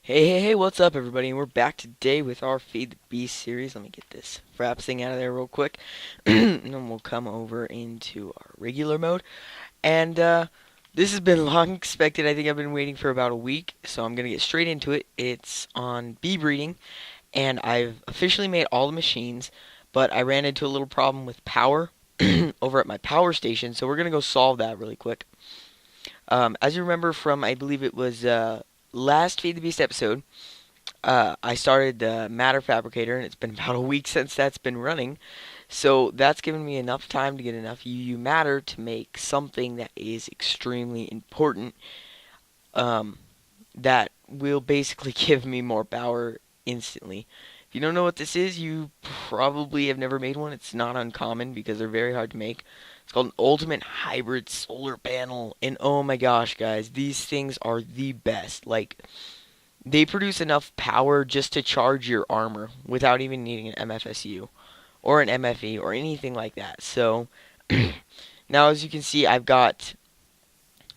Hey, what's up, everybody? And we're back today with our Feed the Beast series. Let me get this Fraps thing out of there real quick. And then we'll come over into our regular mode. And this has been long expected. I think I've been waiting for about a week, so I'm going to get straight into it. It's on bee breeding, and I've officially made all the machines, but I ran into a little problem with power over at my power station, so we're going to go solve that really quick. As you remember from, I believe it was last Feed the Beast episode, I started the Matter Fabricator, and it's been about a week since that's been running. So that's given me enough time to get enough UU matter to make something that is extremely important. Um, that will basically give me more power instantly. If you don't know what this is, you probably have never made one. It's not uncommon because they're very hard to make. It's called an Ultimate Hybrid Solar Panel, and oh my gosh, guys, these things are the best. Like, they produce enough power just to charge your armor without even needing an MFSU or an MFE or anything like that. So now, as you can see, I've got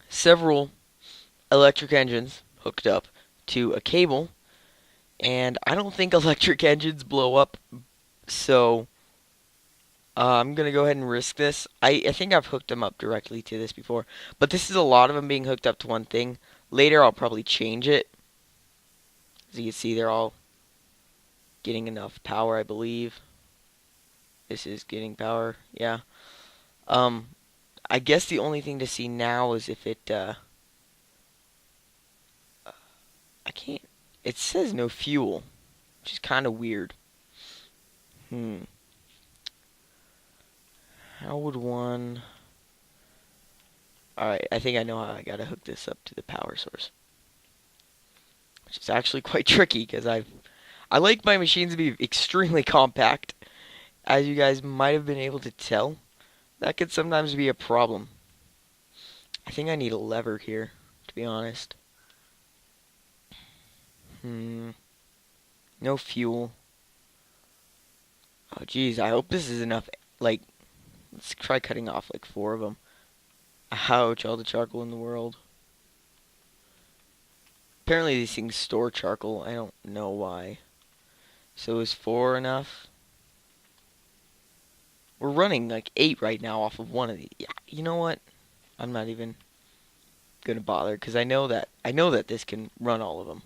several electric engines hooked up to a cable, and I don't think electric engines blow up, so I'm going to go ahead and risk this. I think I've hooked them up directly to this before, but this is a lot of them being hooked up to one thing. Later, I'll probably change it. As you can see, they're all getting enough power, I believe. This is getting power, yeah. Um, I guess the only thing to see now is if it, I can't, it says no fuel, which is kind of weird. Hmm. How would one... Alright, I think I know how I gotta hook this up to the power source. Which is actually quite tricky, because I like my machines to be extremely compact. As you guys might have been able to tell, that could sometimes be a problem. I think I need a lever here, to be honest. No fuel. Oh, geez, I hope this is enough. Like, let's try cutting off like 4 of them. Ouch, all the charcoal in the world. Apparently these things store charcoal. I don't know why. So is 4 enough? We're running like 8 right now off of one of these. Yeah, you know what? I'm not even gonna bother because I know that this can run all of them.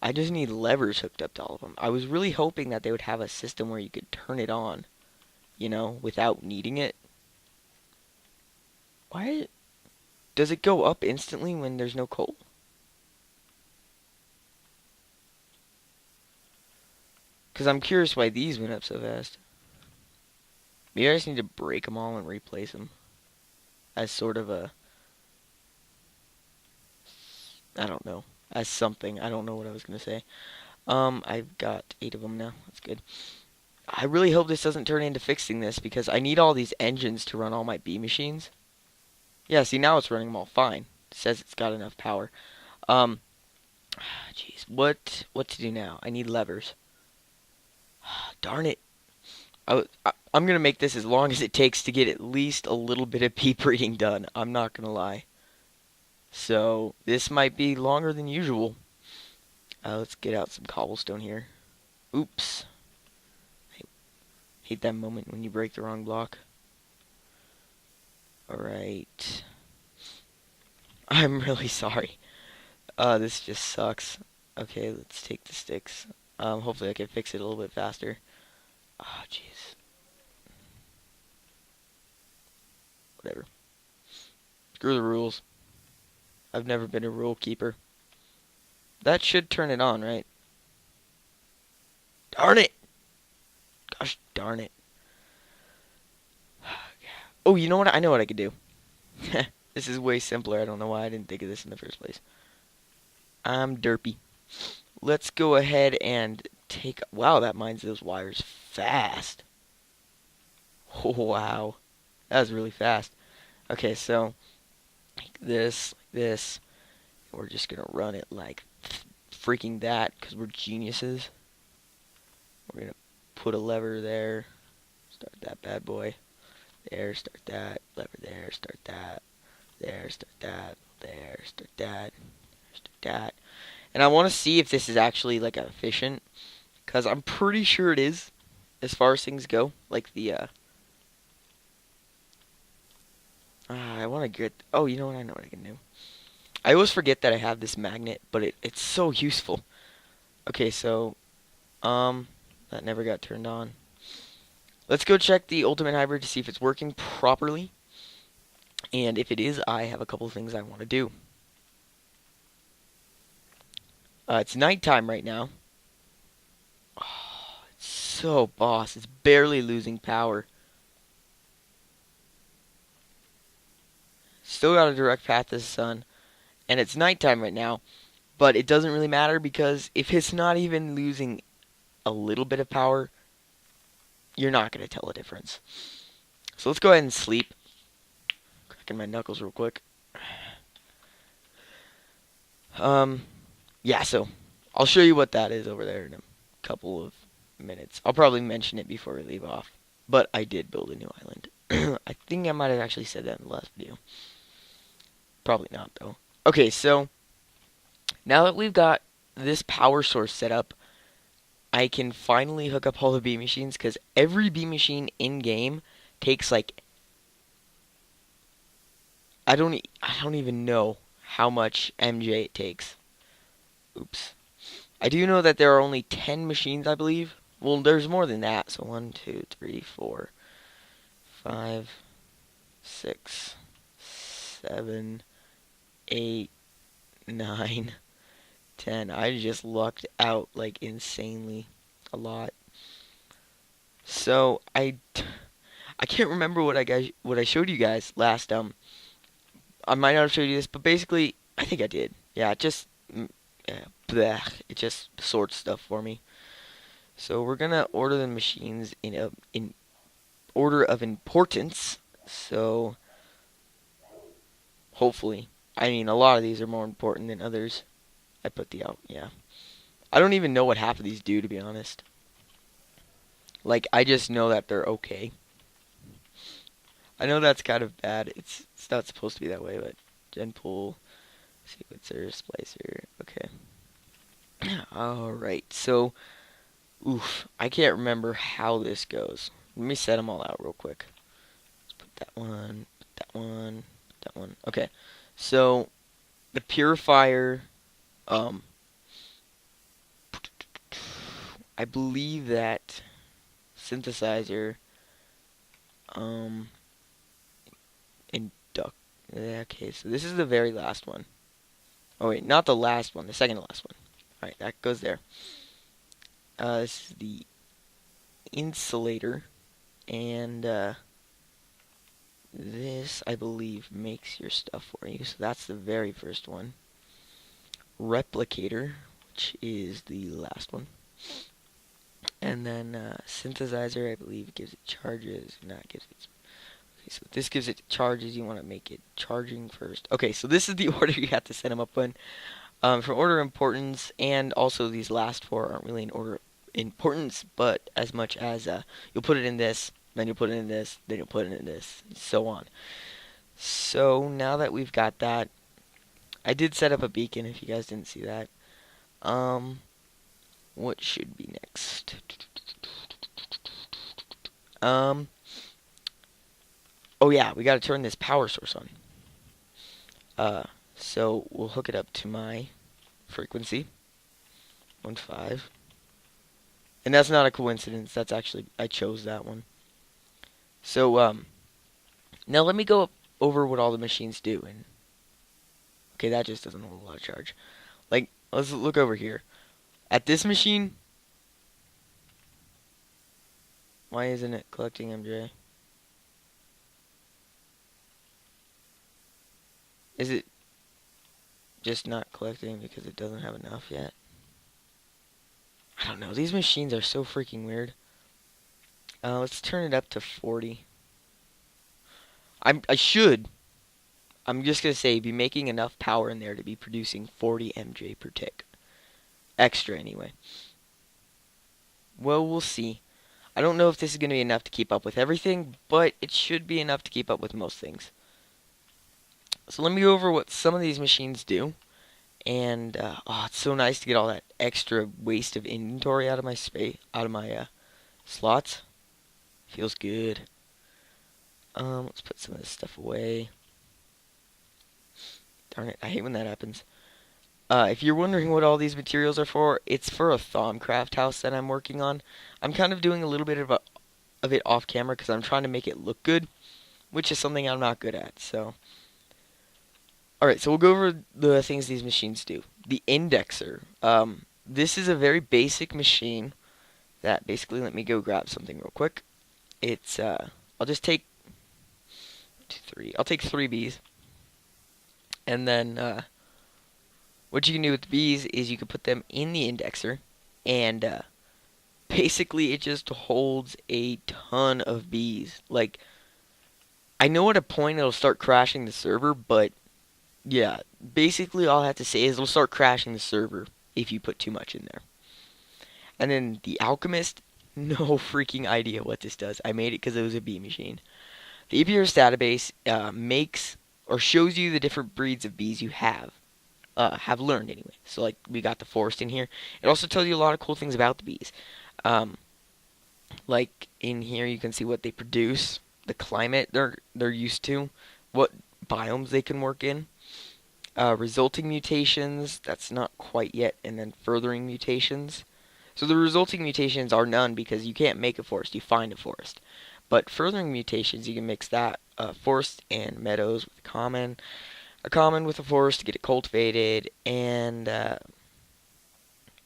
I just need levers hooked up to all of them. I was really hoping that they would have a system where you could turn it on, without needing it. Why does it go up instantly when there's no coal? Because I'm curious why these went up so fast. Maybe I just need to break them all and replace them as sort of a, I don't know, as something. I don't know what I was gonna say. I've got 8 of them now. That's good. I really hope this doesn't turn into fixing this because I need all these engines to run all my bee machines. Yeah, see, now it's running them all fine. It says it's got enough power. Um, jeez, what to do now? I need levers. Darn it. I'm gonna make this as long as it takes to get at least a little bit of bee breeding done. I'm not gonna lie. So this might be longer than usual. Let's get out some cobblestone here. Oops. I hate that moment when you break the wrong block. Alright. I'm really sorry. This just sucks. Okay, let's take the sticks. Hopefully I can fix it a little bit faster. Ah, jeez. Whatever. Screw the rules. I've never been a rule keeper. That should turn it on, right? Darn it! Gosh darn it. Oh, you know what? I know what I could do. This is way simpler. I don't know why I didn't think of this in the first place. I'm derpy. Let's go ahead and take... Wow, that mines those wires fast. Oh, wow. That was really fast. Okay, so... Like this. We're just going to run it like freaking that because we're geniuses. We're going to put a lever there. Start that bad boy. There, start that. Lever there, start that. There, start that. There, start that. Start that. And I want to see if this is actually like efficient, because I'm pretty sure it is, as far as things go. Like the I want to get. Oh, you know what? I know what I can do. I always forget that I have this magnet, but it's so useful. Okay, so that never got turned on. Let's go check the Ultimate Hybrid to see if it's working properly. And if it is, I have a couple of things I want to do. It's nighttime right now. Oh, it's so boss. It's barely losing power. Still got a direct path to the sun. And it's nighttime right now. But it doesn't really matter, because if it's not even losing a little bit of power, you're not going to tell a difference. So let's go ahead and sleep. Cracking my knuckles real quick. Yeah, so I'll show you what that is over there in a couple of minutes. I'll probably mention it before we leave off. But I did build a new island. I think I might have actually said that in the last video. Probably not, though. Okay, so now that we've got this power source set up, I can finally hook up all the B machines, because every B machine in game takes like I don't even know how much MJ it takes. Oops. I do know that there are only 10 machines, I believe. Well, there's more than that. So 1, 2, 3, 4, 5, 6, 7, 8, 9, 10. I just lucked out like insanely a lot. So I can't remember what I showed you guys last. I might not have showed you this, but basically I think I did. Yeah, it just it just sorts stuff for me. So we're gonna order the machines in order of importance. So hopefully, I mean, a lot of these are more important than others. I put the out, yeah. I don't even know what half of these do, to be honest. Like, I just know that they're okay. I know that's kind of bad. It's not supposed to be that way, but Genpool, sequencer, splicer, okay. Alright, so, I can't remember how this goes. Let me set them all out real quick. Let's put that one, put that one, put that one. Okay, so, the purifier, I believe that synthesizer, induct. Okay, so this is the very last one. Oh wait, not the last one, the second to last one. Alright, that goes there. This is the insulator, and this, I believe, makes your stuff for you. So that's the very first one. Replicator, which is the last one. And then synthesizer, I believe, gives it charges. Not gives it. Okay, so this gives it charges. You want to make it charging first. Okay, so this is the order you have to set them up in. From order of importance, and also these last four aren't really in order of importance, but as much as you'll put it in this, then you'll put it in this, then you'll put it in this, and so on. So now that we've got that, I did set up a beacon if you guys didn't see that. What should be next? Oh yeah, we gotta turn this power source on. So we'll hook it up to my frequency, 1.5. And that's not a coincidence, that's actually, I chose that one. So, now let me go over what all the machines do. And okay, that just doesn't hold a lot of charge. Like, let's look over here. At this machine, why isn't it collecting MJ? Is it just not collecting because it doesn't have enough yet? I don't know. These machines are so freaking weird. Let's turn it up to 40. I'm just gonna say, be making enough power in there to be producing 40 MJ per tick. Extra, anyway. Well, we'll see. I don't know if this is gonna be enough to keep up with everything, but it should be enough to keep up with most things. So let me go over what some of these machines do, and oh, it's so nice to get all that extra waste of inventory out of my space, out of my slots. Feels good. Let's put some of this stuff away. Darn it, I hate when that happens. If you're wondering what all these materials are for, it's for a Thaumcraft house that I'm working on. I'm kind of doing a little bit of it off camera because I'm trying to make it look good, which is something I'm not good at. So, alright, so we'll go over the things these machines do. The indexer. This is a very basic machine that basically, let me go grab something real quick. It's, I'll just take 2, 3. I'll take 3 bees. And then, what you can do with the bees is you can put them in the indexer, and basically it just holds a ton of bees. Like, I know at a point it'll start crashing the server, but yeah, basically all I have to say is it'll start crashing the server if you put too much in there. And then the alchemist, no freaking idea what this does. I made it because it was a bee machine. The apiarist database makes or shows you the different breeds of bees you have learned anyway. So like we got the forest in here. It also tells you a lot of cool things about the bees. Um, like in here you can see what they produce, the climate they're used to, what biomes they can work in, resulting mutations, that's not quite yet, and then furthering mutations. So the resulting mutations are none because you can't make a forest, you find a forest. But furthering mutations, you can mix that forest and meadows with a common with a forest to get it cultivated, and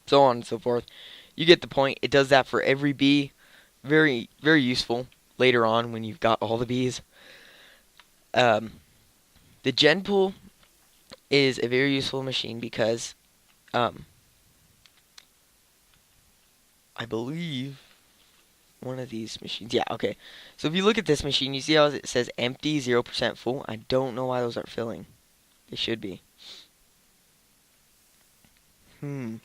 so on and so forth. You get the point. It does that for every bee. Very, very useful later on when you've got all the bees. Um, the gen pool is a very useful machine because um, I believe one of these machines. Yeah, okay. So if you look at this machine, you see how it says empty, 0% full? I don't know why those aren't filling. They should be. This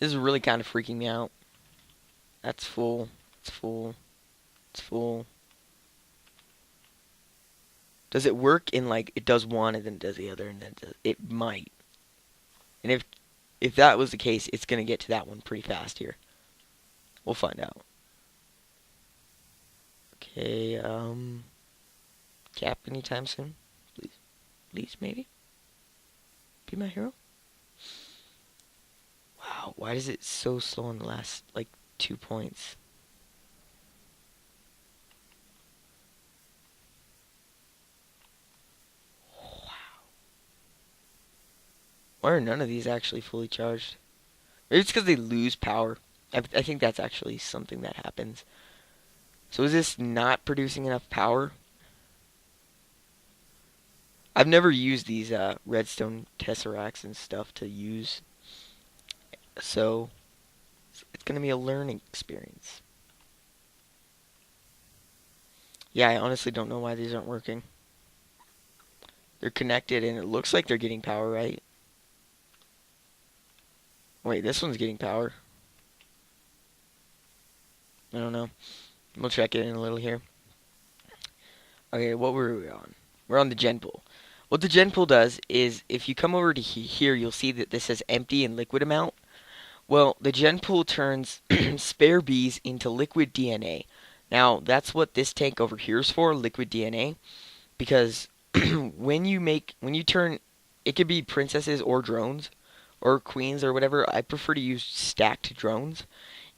is really kind of freaking me out. That's full. It's full. It's full. Does it work in like it does one and then does the other and then it might. And if that was the case, it's gonna get to that one pretty fast here. We'll find out. Okay, cap anytime soon? Please. Please, maybe? Be my hero? Wow, why is it so slow on the last, like, 2 points? Wow. Why are none of these actually fully charged? Maybe it's because they lose power. I think that's actually something that happens. So is this not producing enough power? I've never used these redstone tesseracts and stuff to use, so it's going to be a learning experience. Yeah, I honestly don't know why these aren't working. They're connected and it looks like they're getting power, right? Wait, this one's getting power. I don't know. We'll check it in a little here. Okay, what were we on? We're on the gen pool. What the gen pool does is, if you come over to here, you'll see that this says empty and liquid amount. Well, the gen pool turns spare bees into liquid DNA. Now, that's what this tank over here is for, liquid DNA, because when you turn, it could be princesses or drones, or queens or whatever. I prefer to use stacked drones.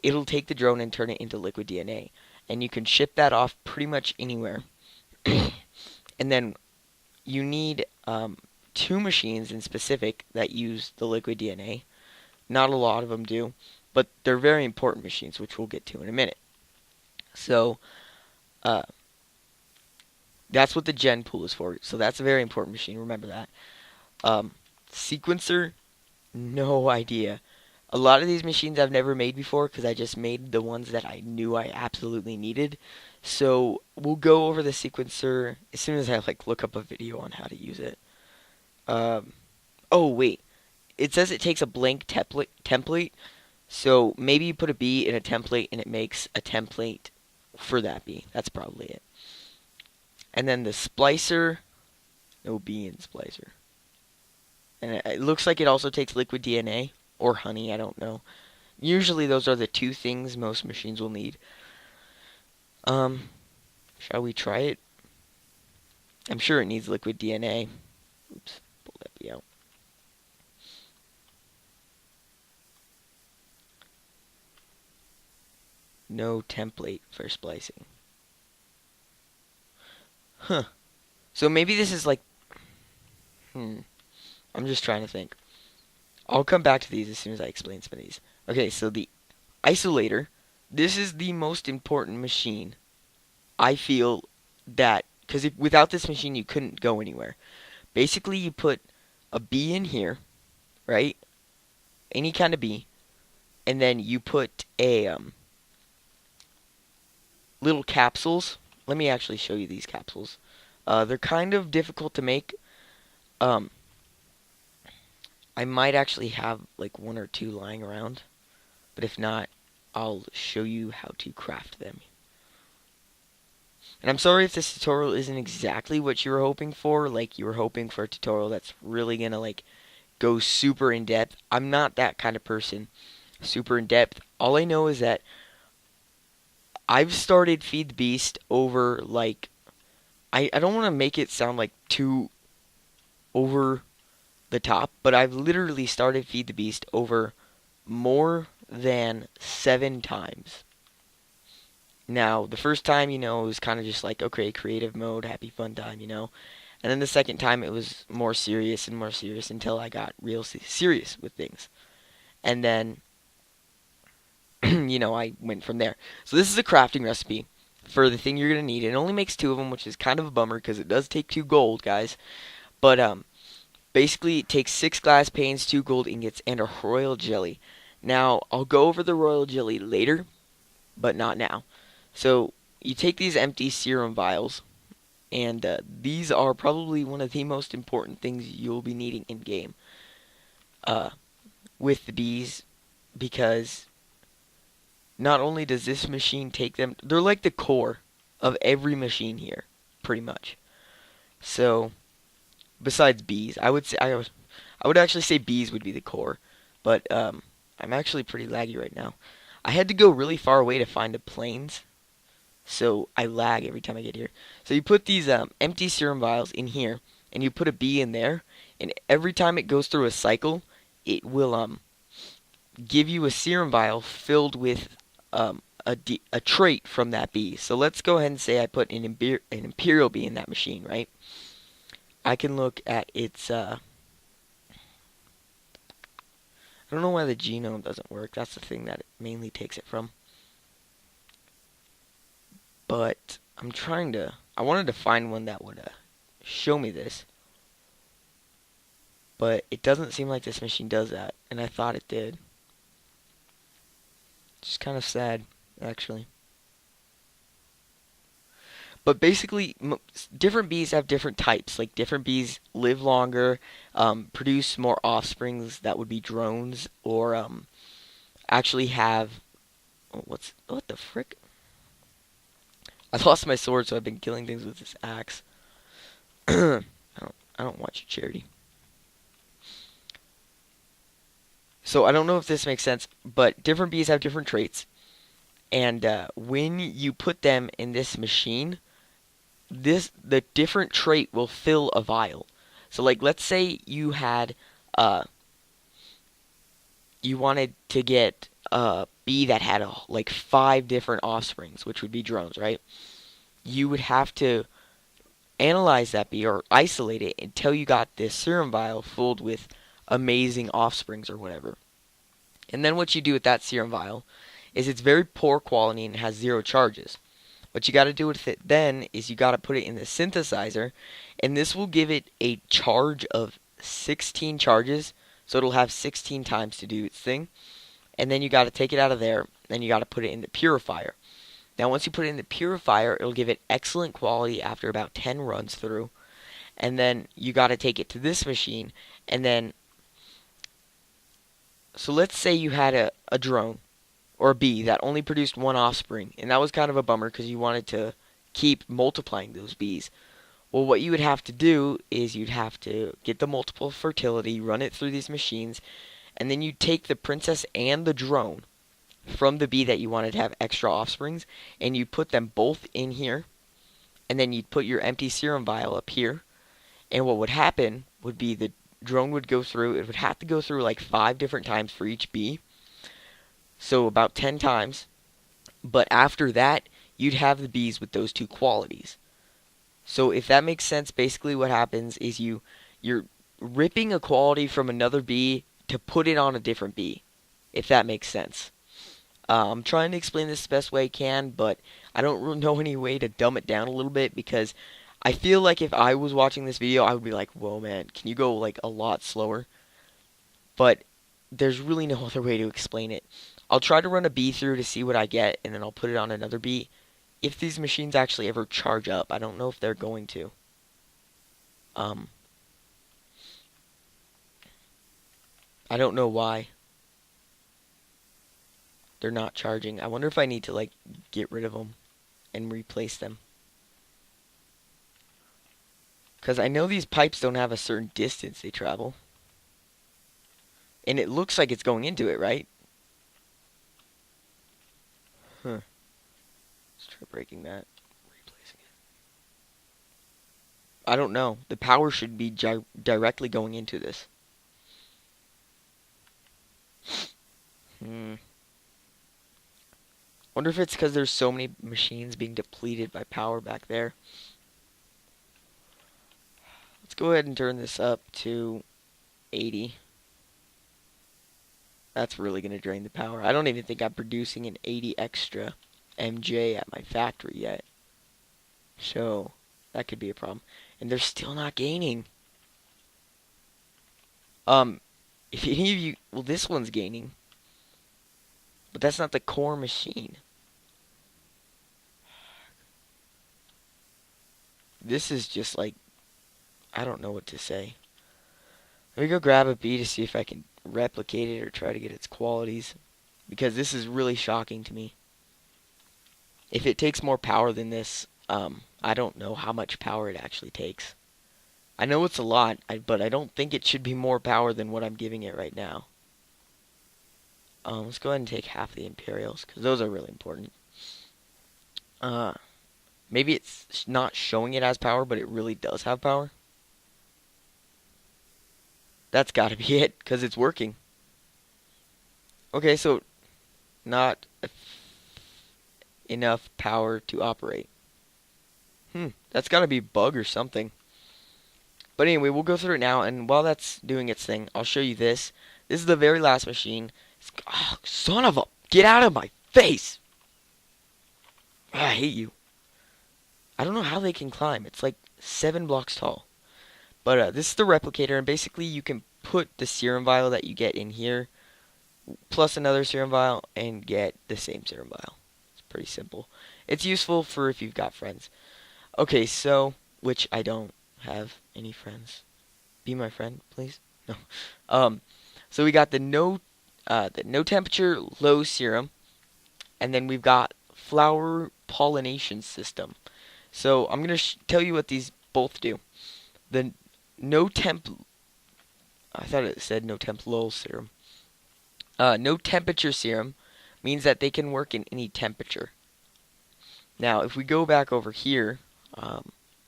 It'll take the drone and turn it into liquid DNA, and you can ship that off pretty much anywhere. And then you need 2 machines in specific that use the liquid DNA. Not a lot of them do, but they're very important machines, which we'll get to in a minute. So, that's what the gen pool is for. So that's a very important machine. Remember that. Sequencer, no idea. A lot of these machines I've never made before because I just made the ones that I knew I absolutely needed. So we'll go over the sequencer as soon as I look up a video on how to use it. Oh wait, it says it takes a blank template. So maybe you put a bee in a template and it makes a template for that bee. That's probably it. And then the splicer, no bee in splicer. And it looks like it also takes liquid DNA or honey, I don't know. Usually those are the two things most machines will need. Um, shall we try it? I'm sure it needs liquid DNA. Oops, pull that bee out. No template for splicing. Huh. So maybe this is like... I'm just trying to think. I'll come back to these as soon as I explain some of these. Okay, so the isolator. This is the most important machine. I feel that... Because without this machine, you couldn't go anywhere. Basically, you put a bee in here, right? Any kind of bee. And then you put a... little capsules. Let me actually show you these capsules. They're kind of difficult to make. I might actually have like one or two lying around, but if not, I'll show you how to craft them. And I'm sorry if this tutorial isn't exactly what you were hoping for, like you were hoping for a tutorial that's really gonna like go super in depth. I'm not that kind of person, super in depth. All I know is that I've started Feed the Beast over like, I don't want to make it sound like too over the top, but I've literally started Feed the Beast over more than 7 times. Now, the first time, it was kind of just like, okay, creative mode, happy fun time, And then the second time, it was more serious and more serious until I got real serious with things. And then, I went from there. So this is a crafting recipe for the thing you're going to need. It only makes 2 of them, which is kind of a bummer because it does take 2 gold, guys. But, basically, it takes 6 glass panes, 2 gold ingots, and a royal jelly. Now, I'll go over the royal jelly later, but not now. So, you take these empty serum vials, and these are probably one of the most important things you'll be needing in-game with the bees, because not only does this machine take them, they're like the core of every machine here, pretty much. So, besides bees, I would actually say bees would be the core, but I'm actually pretty laggy right now. I had to go really far away to find the planes, so I lag every time I get here. So you put these empty serum vials in here, and you put a bee in there, and every time it goes through a cycle, it will give you a serum vial filled with a trait from that bee. So let's go ahead and say I put an imperial bee in that machine, right? I can look at its, I don't know why the genome doesn't work. That's the thing that it mainly takes it from. But I wanted to find one that would show me this. But it doesn't seem like this machine does that, and I thought it did. It's kind of sad, actually. But basically, different bees have different types. Like, different bees live longer, produce more offsprings that would be drones, or actually have... what the frick? I lost my sword, so I've been killing things with this axe. I don't watch Charity. So I don't know if this makes sense, but different bees have different traits. And when you put them in this machine, the different trait will fill a vial. So like, let's say you had you wanted to get a bee that had like 5 different offsprings, which would be drones, right? You would have to analyze that bee or isolate it until you got this serum vial filled with amazing offsprings or whatever. And then what you do with that serum vial is it's very poor quality and has 0 charges. What you got to do with it then is you got to put it in the synthesizer, and this will give it a charge of 16 charges, so it'll have 16 times to do its thing. And then you got to take it out of there, and you got to put it in the purifier. Now once you put it in the purifier, it'll give it excellent quality after about 10 runs through. And then you got to take it to this machine, and then... So let's say you had a drone or a bee that only produced 1 offspring, and that was kind of a bummer because you wanted to keep multiplying those bees. Well, what you would have to do is you'd have to get the multiple fertility, run it through these machines, and then you take the princess and the drone from the bee that you wanted to have extra offsprings, and you put them both in here, and then you'd put your empty serum vial up here, and what would happen would be the drone would go through, it would have to go through like 5 different times for each bee, so about 10 times, but after that, you'd have the bees with those two qualities. So if that makes sense, basically what happens is you're ripping a quality from another bee to put it on a different bee, if that makes sense. I'm trying to explain this the best way I can, but I don't really know any way to dumb it down a little bit because I feel like if I was watching this video, I would be like, whoa man, can you go like a lot slower? But there's really no other way to explain it. I'll try to run a bee through to see what I get, and then I'll put it on another bee. If these machines actually ever charge up, I don't know if they're going to. Um, I don't know why they're not charging. I wonder if I need to like get rid of them and replace them. Because I know these pipes don't have a certain distance they travel. And it looks like it's going into it, right? Huh. Let's try breaking that. Replacing it. I don't know. The power should be directly going into this. Wonder if it's because there's so many machines being depleted by power back there. Let's go ahead and turn this up to 80. That's really going to drain the power. I don't even think I'm producing an 80 extra MJ at my factory yet. So, that could be a problem. And they're still not gaining. If any of you... Well, this one's gaining. But that's not the core machine. This is just like... I don't know what to say. Let me go grab a bee to see if I can replicate it or try to get its qualities. Because this is really shocking to me. If it takes more power than this, I don't know how much power it actually takes. I know it's a lot, but I don't think it should be more power than what I'm giving it right now. Let's go ahead and take half the Imperials, because those are really important. Maybe it's not showing it as power, but it really does have power. That's gotta be it, because it's working. Okay, so not enough power to operate. That's gotta be a bug or something. But anyway, we'll go through it now, and while that's doing its thing, I'll show you this. This is the very last machine. Oh, son of a... Get out of my face! I hate you. I don't know how they can climb. It's like 7 blocks tall. But this is the replicator, and basically you can put the serum vial that you get in here, plus another serum vial, and get the same serum vial. It's pretty simple. It's useful for if you've got friends. Okay, so... Which I don't have any friends. Be my friend, please. No. So we got the no temperature, low serum, and then we've got flower pollination system. So I'm gonna tell you what these both do. The no temp. I thought it said no temp low serum. No temperature serum means that they can work in any temperature. Now, if we go back over here,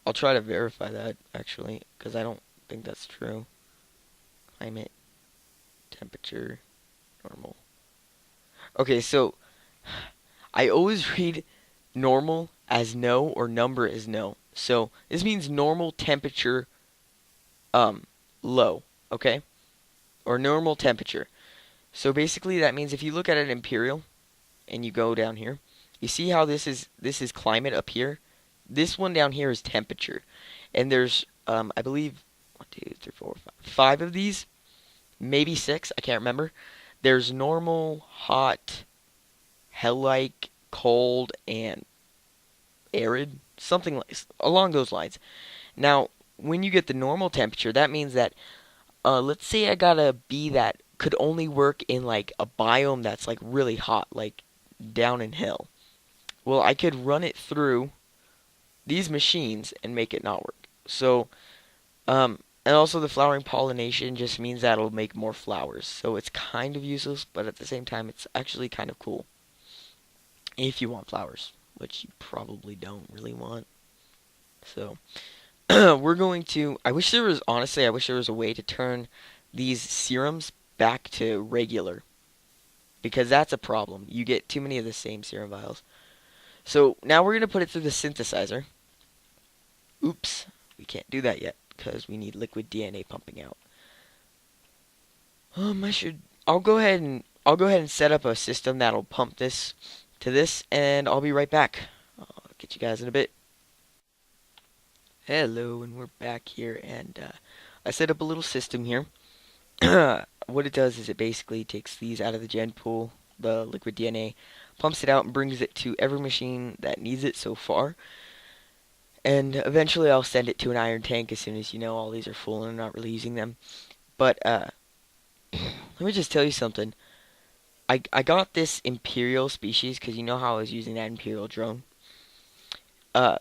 I'll try to verify that, actually, because I don't think that's true. Climate, temperature, normal. Okay, so I always read normal as no or number as no. So this means normal temperature, low, okay? Or normal temperature. So basically that means if you look at an imperial and you go down here, you see how this is climate up here? This one down here is temperature. And there's, I believe, 1, 2, 3, 4, 5 of these. Maybe 6, I can't remember. There's normal, hot, hell-like, cold, and arid. Something like, along those lines. Now, when you get the normal temperature, that means that, let's say I got a bee that could only work in, like, a biome that's, like, really hot, like, down in hell. Well, I could run it through these machines and make it not work. So, and also the flowering pollination just means that it'll make more flowers. So it's kind of useless, but at the same time, it's actually kind of cool if you want flowers, which you probably don't really want. So we're going to. I wish there was honestly. I wish there was a way to turn these serums back to regular because that's a problem. You get too many of the same serum vials. So now we're gonna put it through the synthesizer. Oops, we can't do that yet because we need liquid DNA pumping out. I should. I'll go ahead and set up a system that'll pump this to this, and I'll be right back. I'll get you guys in a bit. Hello, and we're back here, and I set up a little system here. What it does is it basically takes these out of the gen pool, the liquid DNA, pumps it out, and brings it to every machine that needs it so far. And eventually I'll send it to an iron tank as soon as all these are full and I'm not really using them. But let me just tell you something. I got this Imperial species because you know how I was using that Imperial drone.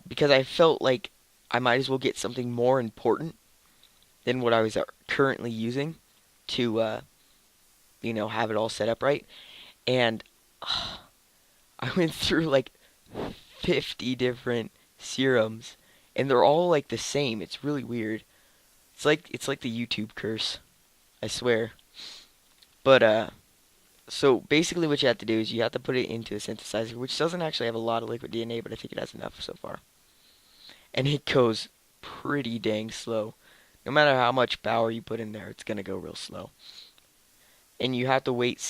Because I felt like I might as well get something more important than what I was currently using to have it all set up right. And I went through like 50 different serums, and they're all like the same. It's really weird. It's like the YouTube curse, I swear. But so basically what you have to do is you have to put it into a synthesizer, which doesn't actually have a lot of liquid DNA, but I think it has enough so far. And it goes pretty dang slow. No matter how much power you put in there, it's gonna go real slow. And you have to wait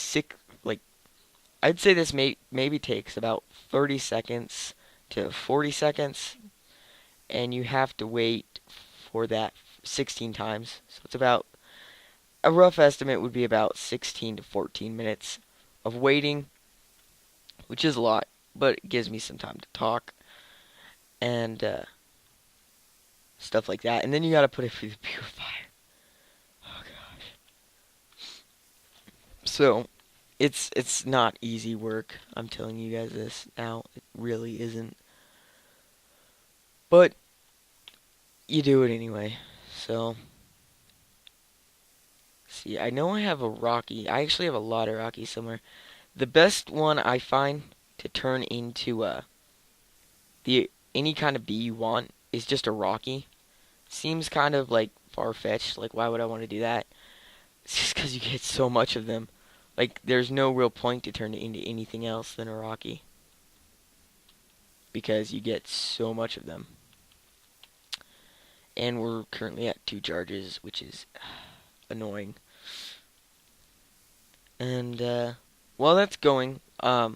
like I'd say this maybe takes about 30 seconds to 40 seconds, and you have to wait for that 16 times. So it's about a rough estimate would be about 16 to 14 minutes of waiting, which is a lot, but it gives me some time to talk and stuff like that. And then you gotta put it through the purifier. Oh gosh. So it's not easy work. I'm telling you guys this now. It really isn't. But you do it anyway. So see, I know I have a Rocky. I actually have a lot of Rockies somewhere. The best one I find to turn into the any kind of bee you want is just a Rocky. Seems kind of like far-fetched. Like, why would I want to do that? It's just because you get so much of them. Like, there's no real point to turn it into anything else than a Rocky. Because you get so much of them. And we're currently at 2 charges, which is annoying. And, while that's going, I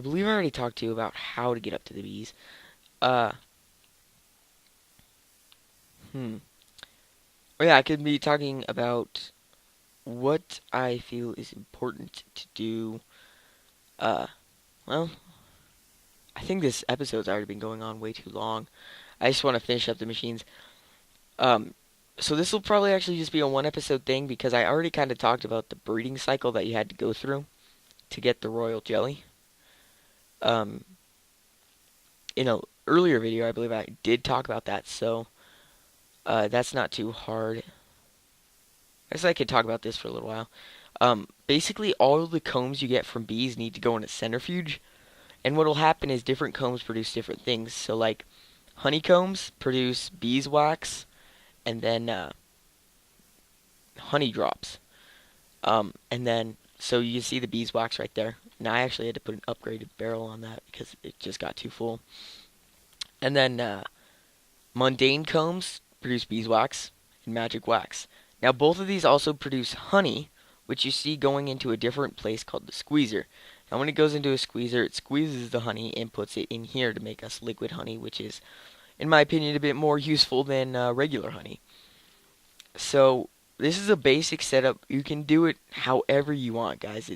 believe I already talked to you about how to get up to the bees. Oh yeah, I could be talking about what I feel is important to do. Well, I think this episode's already been going on way too long. I just want to finish up the machines. So this will probably actually just be a 1 episode thing because I already kind of talked about the breeding cycle that you had to go through to get the royal jelly. In an earlier video, I believe I did talk about that, so that's not too hard. I guess I could talk about this for a little while. Basically, all of the combs you get from bees need to go in a centrifuge, and what will happen is different combs produce different things. So, like, honeycombs produce beeswax, and then honey drops. And then, so you see the beeswax right there. And I actually had to put an upgraded barrel on that because it just got too full. And then mundane combs produce beeswax and magic wax. Now both of these also produce honey, which you see going into a different place called the squeezer. Now when it goes into a squeezer, it squeezes the honey and puts it in here to make us liquid honey, which is, in my opinion, a bit more useful than regular honey. So this is a basic setup. You can do it however you want, guys.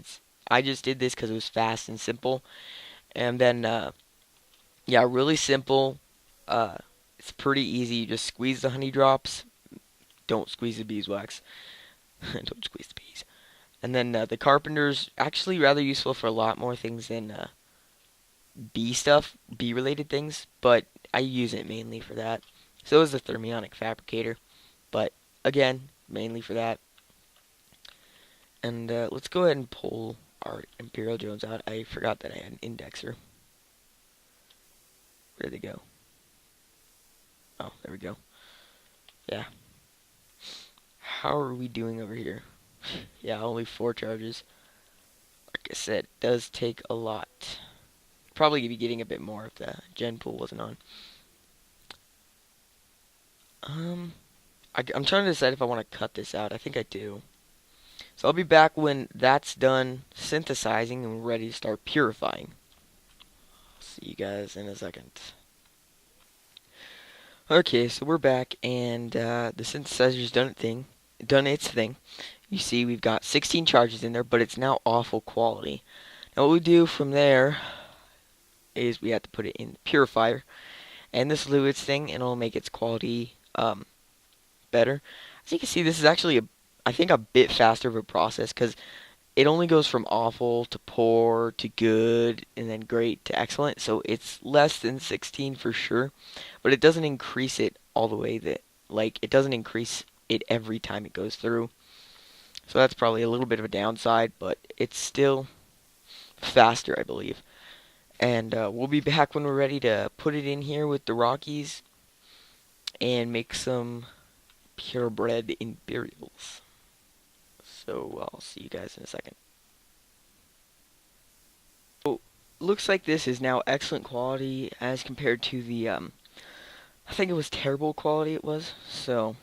I just did this because it was fast and simple. And then, yeah, really simple. It's pretty easy. You just squeeze the honey drops. Don't squeeze the beeswax. Don't squeeze the bees. And then the carpenter's actually rather useful for a lot more things than bee stuff, bee-related things. But I use it mainly for that. So is the thermionic fabricator, but again, mainly for that. And let's go ahead and pull our Imperial drones out. I forgot that I had an indexer. Where'd they go? Oh, there we go. Yeah. How are we doing over here? Yeah, only 4 charges. Like I said, it does take a lot. Probably be getting a bit more if the gen pool wasn't on. I'm trying to decide if I want to cut this out. I think I do. So I'll be back when that's done synthesizing and we're ready to start purifying. See you guys in a second. Okay, so we're back and the synthesizer's done its thing. You see we've got 16 charges in there, but it's now awful quality. Now what we do from there is we have to put it in the purifier, and this will do its thing, and it'll make its quality better. As you can see, this is actually I think a bit faster of a process because it only goes from awful to poor to good and then great to excellent. So it's less than 16 for sure, but it doesn't increase it all the way that it doesn't increase it every time it goes through. So that's probably a little bit of a downside, but it's still faster, I believe. And we'll be back when we're ready to put it in here with the Rockies and make some purebred Imperials. So I'll see you guys in a second. So looks like this is now excellent quality as compared to the I think it was terrible quality it was. So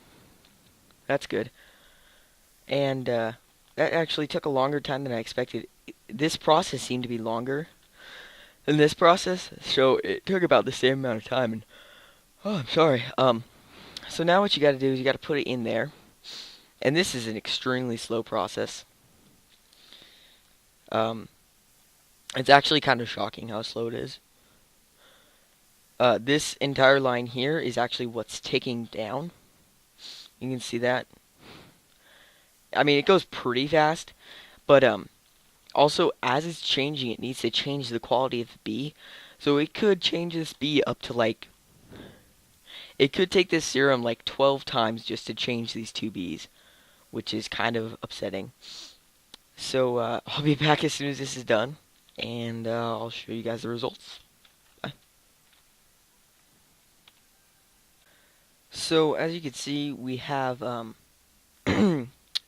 that's good. And that actually took a longer time than I expected. This process seemed to be longer than this process, so it took about the same amount of time. And oh, I'm sorry. So now what you got to do is you got to put it in there, and this is an extremely slow process. It's actually kind of shocking how slow it is. This entire line here is actually what's ticking down. You can see that. I mean, it goes pretty fast, but also as it's changing, it needs to change the quality of the bee. So it could change this bee up to it could take this serum like 12 times just to change these 2 bees, which is kind of upsetting. So I'll be back as soon as this is done, and I'll show you guys the results. Bye. So as you can see, we have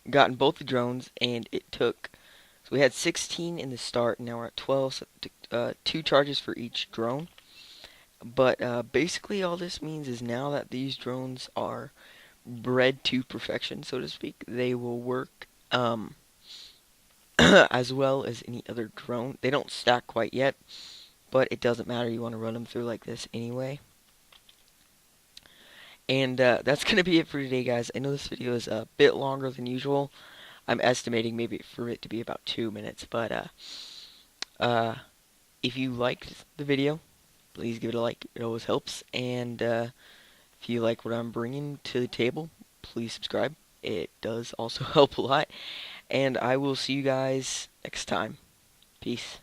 gotten both the drones, and it took. So we had 16 in the start, and now we're at 12. So it took 2 charges for each drone. But basically, all this means is now that these drones are bred to perfection, so to speak, they will work as well as any other drone. They don't stack quite yet, but it doesn't matter. You want to run them through like this anyway. And that's going to be it for today, guys. I know this video is a bit longer than usual. I'm estimating maybe for it to be about 2 minutes. But if you liked the video, please give it a like. It always helps. And if you like what I'm bringing to the table, please subscribe. It does also help a lot. And I will see you guys next time. Peace.